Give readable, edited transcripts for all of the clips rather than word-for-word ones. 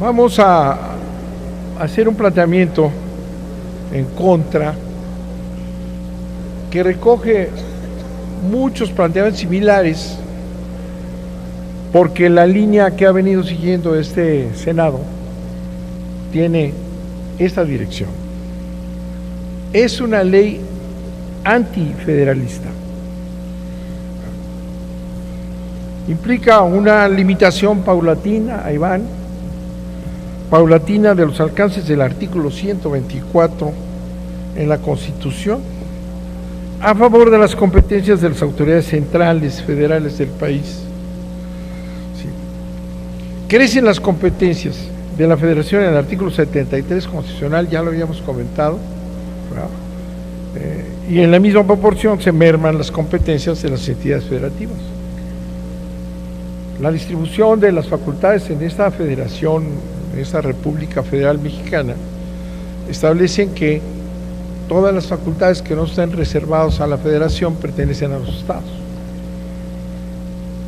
Vamos a hacer un planteamiento en contra que recoge muchos planteamientos similares, porque la línea que ha venido siguiendo este Senado tiene esta dirección. Es una ley antifederalista. Implica una limitación paulatina, ahí van, paulatina de los alcances del artículo 124 en la Constitución, a favor de las competencias de las autoridades centrales, federales del país. Sí. Crecen las competencias de la Federación en el artículo 73 constitucional, ya lo habíamos comentado, y en la misma proporción se merman las competencias de las entidades federativas. La distribución de las facultades en esta federación, en esta República Federal Mexicana, establecen que todas las facultades que no están reservadas a la federación pertenecen a los estados.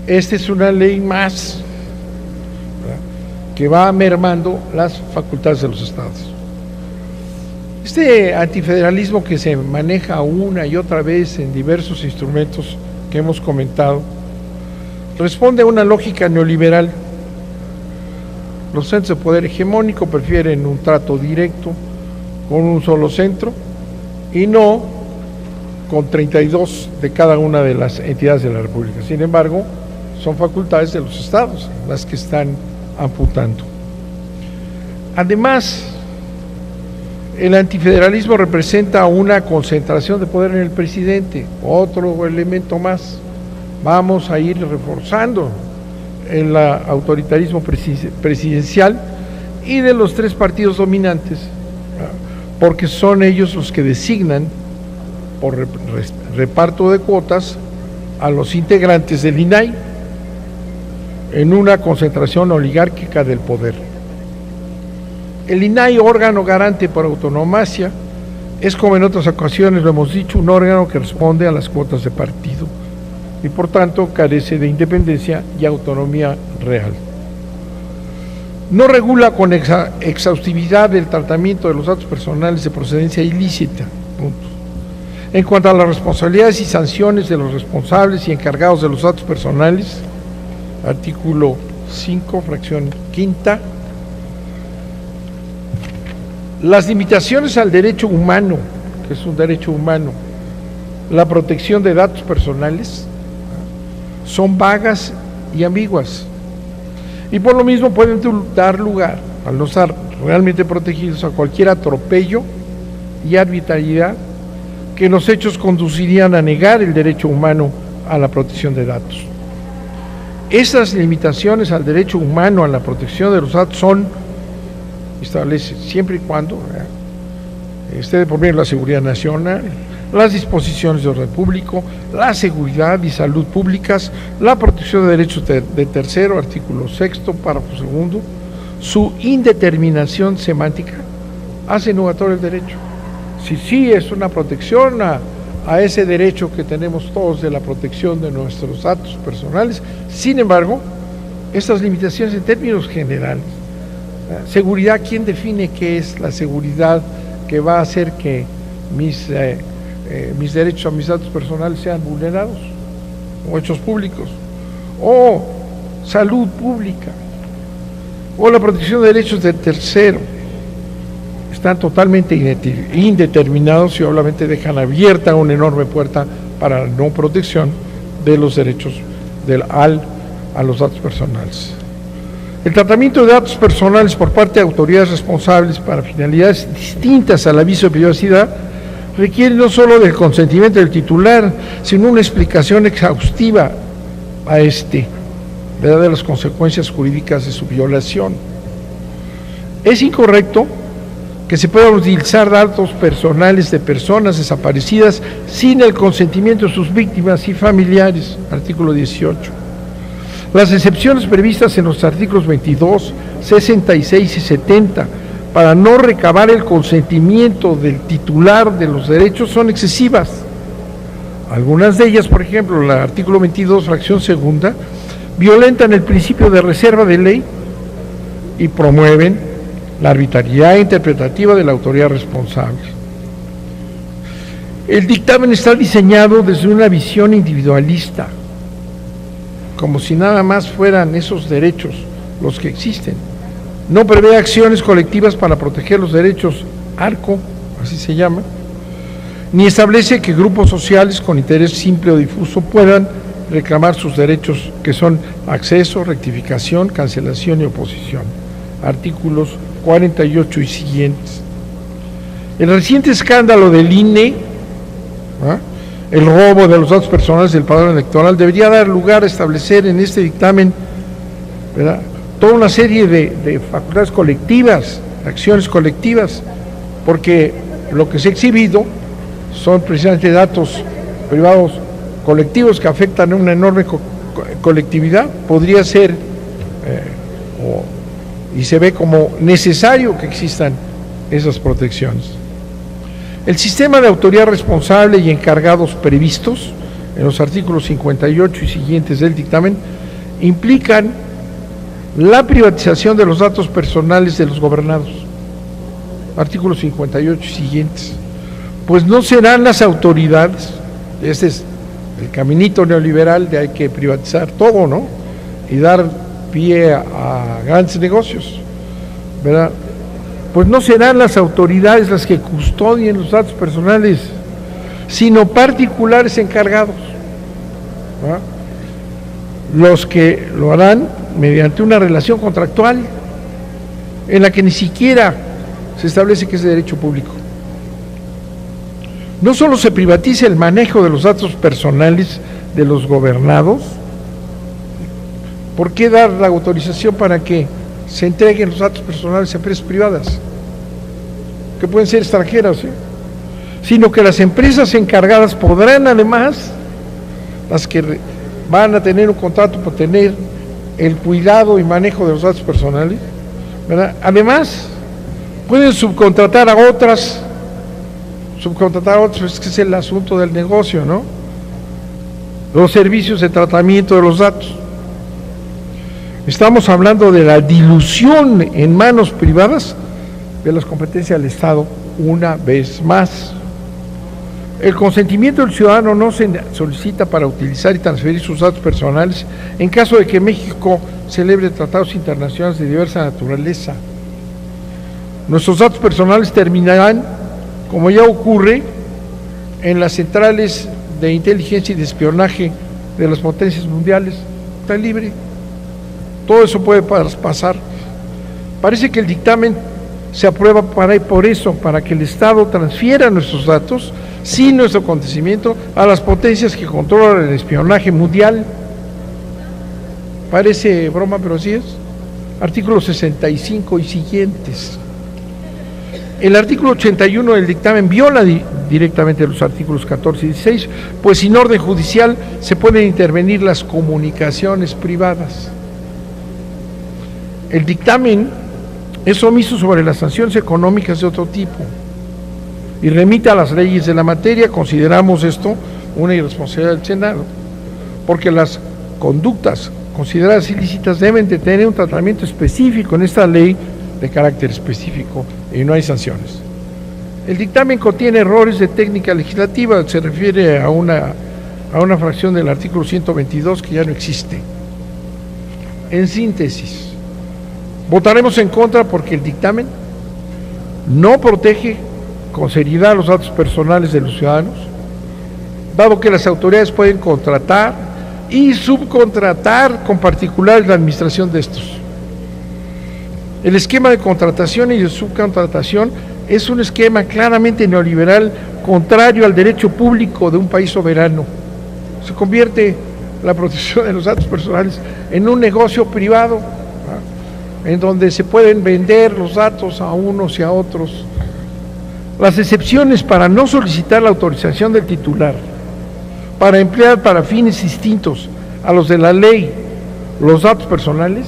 Esta es una ley más, ¿verdad?, que va mermando las facultades de los estados. Este antifederalismo que se maneja una y otra vez en diversos instrumentos que hemos comentado, responde a una lógica neoliberal. Los centros de poder hegemónico prefieren un trato directo con un solo centro y no con 32 de cada una de las entidades de la República. Sin embargo, son facultades de los estados las que están amputando. Además, el antifederalismo representa una concentración de poder en el presidente, otro elemento más. Vamos a ir reforzando el autoritarismo presidencial y de los tres partidos dominantes, porque son ellos los que designan por reparto de cuotas a los integrantes del INAI en una concentración oligárquica del poder. El INAI, órgano garante por autonomía, es, como en otras ocasiones lo hemos dicho, un órgano que responde a las cuotas de partido y por tanto carece de independencia y autonomía real. No regula con exhaustividad el tratamiento de los datos personales de procedencia ilícita. Punto. En cuanto a las responsabilidades y sanciones de los responsables y encargados de los datos personales, artículo 5, fracción quinta, las limitaciones al derecho humano, que es un derecho humano, la protección de datos personales, son vagas y ambiguas, y por lo mismo pueden dar lugar, al no estar realmente protegidos, a cualquier atropello y arbitrariedad que en los hechos conducirían a negar el derecho humano a la protección de datos. Esas limitaciones al derecho humano a la protección de los datos son, establece siempre y cuando esté de por medio la seguridad nacional, las disposiciones de orden público, la seguridad y salud públicas, la protección de derechos de tercero, artículo 6, párrafo 2, su indeterminación semántica hace nugatorio el derecho. Si sí es una protección a ese derecho que tenemos todos de la protección de nuestros datos personales, sin embargo, estas limitaciones en términos generales, seguridad, ¿quién define qué es la seguridad que va a hacer que mis derechos a mis datos personales sean vulnerados o hechos públicos? O salud pública, o la protección de derechos de tercero, están totalmente indeterminados y obviamente dejan abierta una enorme puerta para la no protección de los derechos a los datos personales. El tratamiento de datos personales por parte de autoridades responsables para finalidades distintas al aviso de privacidad requiere no solo del consentimiento del titular, sino una explicación exhaustiva de las consecuencias jurídicas de su violación. Es incorrecto que se puedan utilizar datos personales de personas desaparecidas sin el consentimiento de sus víctimas y familiares, artículo 18. Las excepciones previstas en los artículos 22, 66 y 70 para no recabar el consentimiento del titular de los derechos son excesivas. Algunas de ellas, por ejemplo, el artículo 22, fracción segunda, violentan el principio de reserva de ley y promueven la arbitrariedad interpretativa de la autoridad responsable. El dictamen está diseñado desde una visión individualista, como si nada más fueran esos derechos los que existen. No prevé acciones colectivas para proteger los derechos ARCO, así se llama, ni establece que grupos sociales con interés simple o difuso puedan reclamar sus derechos, que son acceso, rectificación, cancelación y oposición. Artículos 48 y siguientes. El reciente escándalo del INE, el robo de los datos personales del padrón electoral, debería dar lugar a establecer en este dictamen, ¿verdad?, toda una serie de facultades colectivas, acciones colectivas, porque lo que se ha exhibido son precisamente datos privados colectivos que afectan a una enorme colectividad. Podría ser y se ve como necesario que existan esas protecciones. El sistema de autoridad responsable y encargados previstos en los artículos 58 y siguientes del dictamen implican la privatización de los datos personales de los gobernados. Artículos 58 y siguientes. Pues no serán las autoridades, este es el caminito neoliberal de hay que privatizar todo, ¿no?, y dar pie a grandes negocios, ¿verdad? Pues no serán las autoridades las que custodien los datos personales, sino particulares encargados, ¿verdad?, los que lo harán mediante una relación contractual en la que ni siquiera se establece que es de derecho público. No solo se privatiza el manejo de los datos personales de los gobernados, ¿por qué dar la autorización para que se entreguen los datos personales a empresas privadas, que pueden ser extranjeras, sino que las empresas encargadas podrán, además, las que van a tener un contrato por tener el cuidado y manejo de los datos personales, ¿verdad?, además pueden subcontratar a otras, es que es el asunto del negocio, ¿no?, los servicios de tratamiento de los datos. Estamos hablando de la dilución en manos privadas de las competencias del Estado una vez más. El consentimiento del ciudadano no se solicita para utilizar y transferir sus datos personales en caso de que México celebre tratados internacionales de diversa naturaleza. Nuestros datos personales terminarán, como ya ocurre, en las centrales de inteligencia y de espionaje de las potencias mundiales. Está libre. Todo eso puede pasar. Parece que el dictamen se aprueba por eso, para que el Estado transfiera nuestros datos sin nuestro consentimiento a las potencias que controlan el espionaje mundial. Parece broma, pero así es. Artículo 65 y siguientes. El artículo 81 del dictamen viola directamente los artículos 14 y 16, pues sin orden judicial se pueden intervenir las comunicaciones privadas. El dictamen es omiso sobre las sanciones económicas de otro tipo y remite a las leyes de la materia. Consideramos esto una irresponsabilidad del Senado, porque las conductas consideradas ilícitas deben de tener un tratamiento específico en esta ley de carácter específico y no hay sanciones. El dictamen contiene errores de técnica legislativa, se refiere a una fracción del artículo 122 que ya no existe. En síntesis, votaremos en contra porque el dictamen no protege con seriedad los datos personales de los ciudadanos, dado que las autoridades pueden contratar y subcontratar con particulares la administración de estos. El esquema de contratación y de subcontratación es un esquema claramente neoliberal, contrario al derecho público de un país soberano. Se convierte la protección de los datos personales en un negocio privado, en donde se pueden vender los datos a unos y a otros. Las excepciones para no solicitar la autorización del titular, para emplear para fines distintos a los de la ley los datos personales,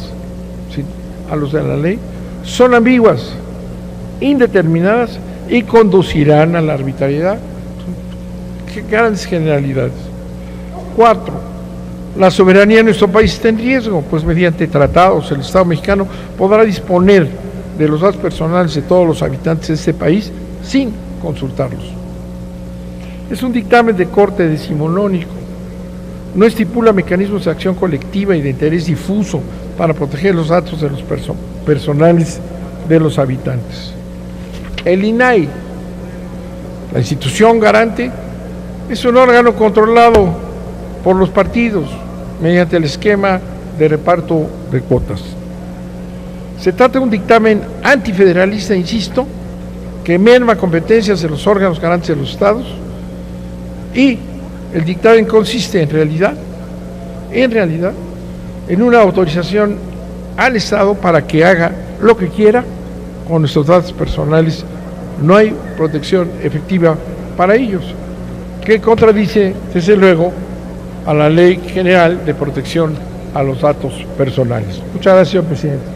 ¿sí?, a los de la ley, son ambiguas, indeterminadas y conducirán a la arbitrariedad. Qué grandes generalidades. 4. La soberanía de nuestro país está en riesgo, pues mediante tratados el Estado mexicano podrá disponer de los datos personales de todos los habitantes de este país sin consultarlos. Es un dictamen de corte decimonónico. No estipula mecanismos de acción colectiva y de interés difuso para proteger los datos de los personales de los habitantes. El INAI, la institución garante, es un órgano controlado por los partidos mediante el esquema de reparto de cuotas. Se trata de un dictamen antifederalista, insisto, que merma competencias de los órganos garantes de los estados, y el dictamen consiste en realidad, en una autorización al Estado para que haga lo que quiera con nuestros datos personales. No hay protección efectiva para ellos, que contradice, desde luego, a la Ley General de Protección a los Datos Personales. Muchas gracias, señor presidente.